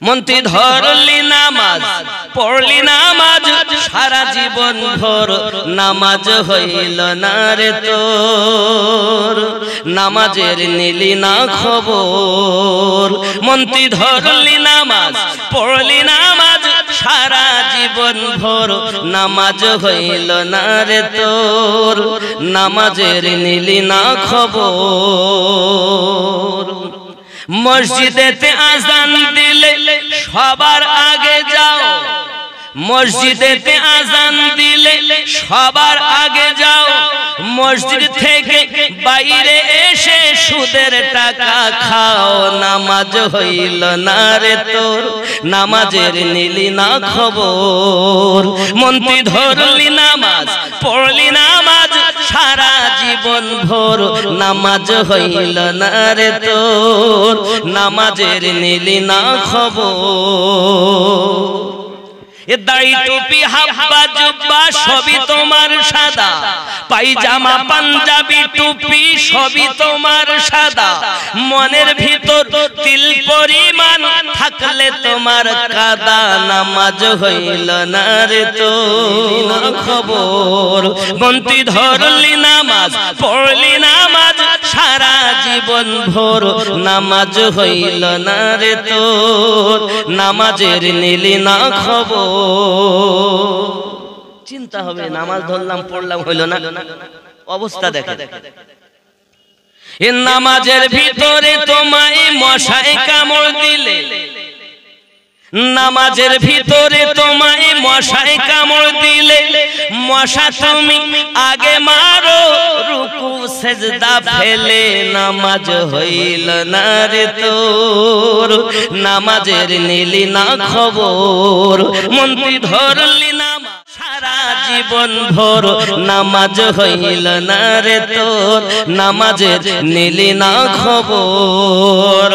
মন্ত্রী ধরলি নামাজ পড়লি নামাজ সারা জীবন ভর নামাজ হইল না রে তোর নামাজের নিলি না খবর মন্ত্রী ধরলি নামাজ পড়লি নামাজ সারা জীবন ভর নামাজ হইল না রে তোর নামাজের নিলি না খবর মসজিদেতে আজান দিলে সবার আগে যাও মসজিদেতে আজান দিলে সবার আগে যাও মসজিদ থেকে বাইরে এসে সুদের টাকা খাও নামাজ হইল না রে তোর নামাজের নিলি না খবর মন্ত্রী ধরলি নামাজ পড়লি নামাজ সারা জীবন ভর নামাজ হইল না রে তোর নামাজের নিলি না খবর এ দাড়ি টুপি হাব্বা জুব্বা সবই তোমার সাদা পায়জামা পাঞ্জাবি টুপি সবই তোমার সাদা মনের ভিতর তিল পরিমাণ থাকলে তোমার কাদা নামাজ হইল না রে তোর খবর মন্ত্রী ধরলি নামাজ পড়লি নামাজ সারা জীবন ভর নামাজ হইল না রে তোর নামাজের নিলি না খবর চিন্তা হবে নামাজ ধরলাম পড়লাম হইল না অবস্থা দেখে এ নামাজের ভিতরে তোমায় মশায় কামড় দিলে নামাজের ভিতরে তোমায় মশায় কামড় দিলে মশা তুমি আগে মারো রুকু সেজদা ফেলে নামাজ হইল না রে তোর নামাজের নিলি না খবর মন্ত্রী ধরলি নামাজ সারা জীবন ভর নামাজ হইল না রে তোর নামাজের নিলি না খবর